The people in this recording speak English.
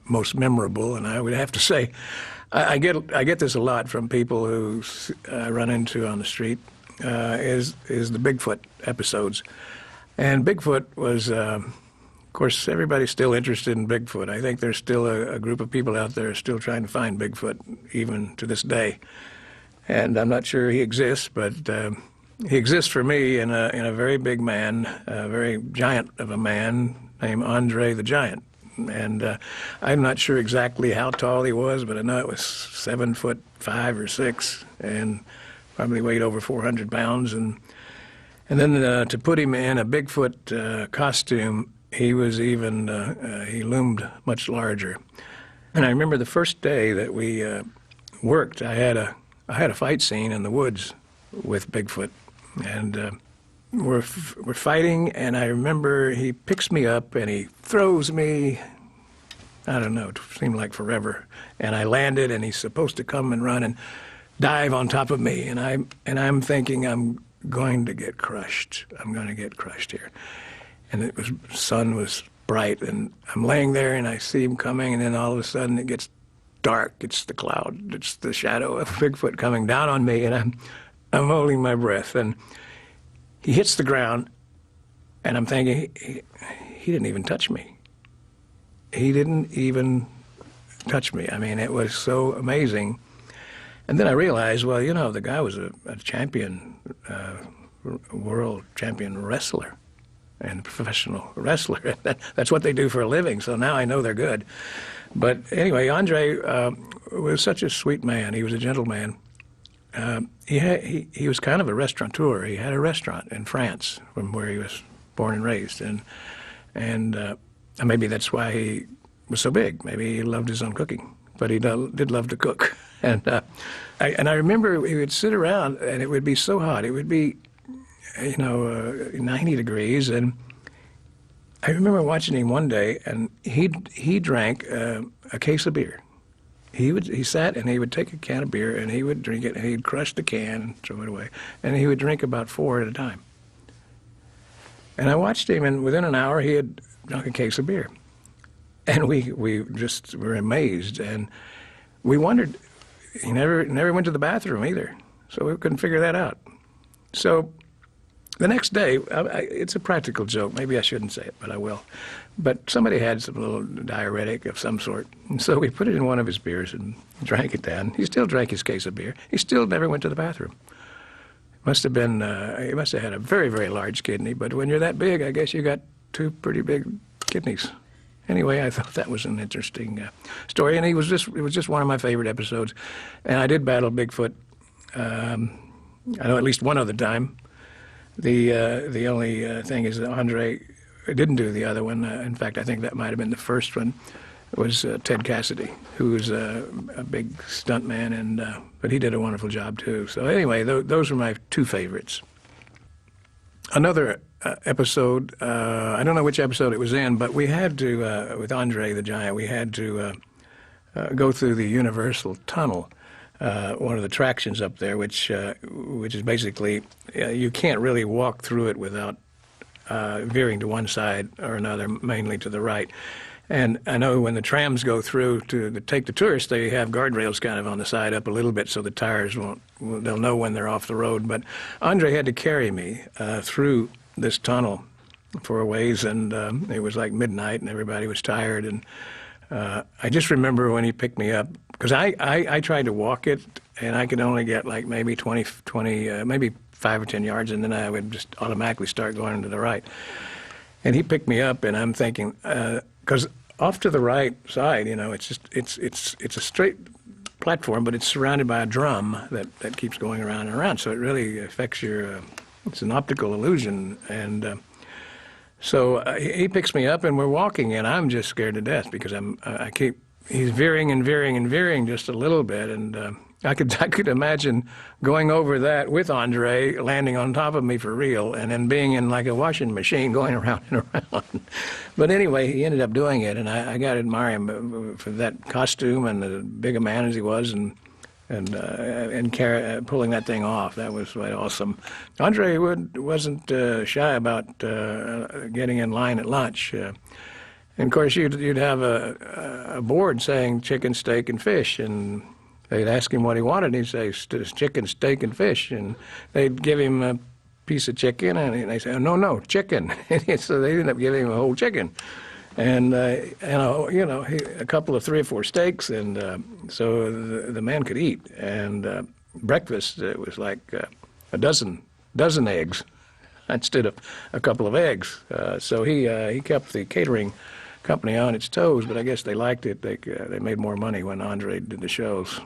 most memorable. And I would have to say, I get this a lot from people who I run into on the street, is the Bigfoot episodes. And Bigfoot was, of course, everybody's still interested in Bigfoot. I think there's still a group of people out there still trying to find Bigfoot, even to this day. And I'm not sure he exists, but he exists for me in a very big man, a very giant of a man named Andre the Giant. And I'm not sure exactly how tall he was, but I know it was 7'5" or 6", and probably weighed over 400 pounds. And then to put him in a Bigfoot costume, he was even he loomed much larger. And I remember the first day that we worked, I had a fight scene in the woods with Bigfoot, and we're fighting, and I remember he picks me up and he throws me, I don't know, it seemed like forever, and I landed, and he's supposed to come and run and dive on top of me, and I'm thinking I'm going to get crushed. I'm going to get crushed here. And the sun was bright, and I'm laying there, and I see him coming, and then all of a sudden it gets dark. It's the cloud. It's the shadow of Bigfoot coming down on me, and I'm holding my breath, and he hits the ground, and I'm thinking, he didn't even touch me. He didn't even touch me. I mean, it was so amazing. And then I realized, well, you know, the guy was a champion, world champion wrestler and a professional wrestler. That's what they do for a living, so now I know they're good. But anyway, Andre was such a sweet man. He was a gentleman. He was kind of a restaurateur. He had a restaurant in France, from where he was born and raised, and maybe that's why he was so big. Maybe he loved his own cooking, but he did love to cook. And I remember he would sit around, and it would be so hot. It would be, 90 degrees, and I remember watching him one day, and he drank a case of beer. He sat and he would take a can of beer and he would drink it, and he'd crush the can and throw it away, and he would drink about 4 at a time. And I watched him, and within an hour he had drunk a case of beer, and we just were amazed, and we wondered. He never went to the bathroom either, so we couldn't figure that out. So the next day, it's a practical joke. Maybe I shouldn't say it, but I will. But somebody had some little diuretic of some sort, and so we put it in one of his beers and drank it down. He still drank his case of beer. He still never went to the bathroom. He must have had a very, very large kidney, but when you're that big, I guess you got 2 pretty big kidneys. Anyway, I thought that was an interesting story, and it was just one of my favorite episodes. And I did battle Bigfoot, I know at least one other time. The only thing is that Andre didn't do the other one. In fact, I think that might have been the first one. It was Ted Cassidy, who was a big stuntman, but he did a wonderful job too. So anyway, those were my 2 favorites. Another episode, I don't know which episode it was in, but we had to, with Andre the Giant, we had to go through the Universal Tunnel, one of the attractions up there, which is basically, you can't really walk through it without veering to one side or another, mainly to the right. And I know when the trams go through to take the tourists, they have guardrails kind of on the side up a little bit so the tires they'll know when they're off the road. But Andre had to carry me through this tunnel for a ways, and it was like midnight and everybody was tired. And I just remember when he picked me up, because I tried to walk it, and I could only get like maybe 20 maybe 5 or 10 yards, and then I would just automatically start going to the right. And he picked me up, and I'm thinking, because off to the right side, it's a straight platform, but it's surrounded by a drum that keeps going around and around. So it really affects your, it's an optical illusion. And so he picks me up, and we're walking, and I'm just scared to death because he's veering and veering and veering just a little bit, and I could imagine going over that with Andre, landing on top of me for real, and then being in like a washing machine going around and around. But anyway, he ended up doing it, and I got to admire him for that costume and the big a man as he was, and pulling that thing off. That was quite awesome. Andre wasn't shy about getting in line at lunch. And of course, you'd have a board saying chicken, steak, and fish, and they'd ask him what he wanted, and he'd say chicken, steak, and fish, and they'd give him a piece of chicken, and they say, oh, no, chicken. So they ended up giving him a whole chicken, and a couple of 3 or 4 steaks, and so the man could eat. And breakfast, it was like a dozen eggs instead of a couple of eggs. So he kept the catering company on its toes, but I guess they liked it. They made more money when Andre did the shows.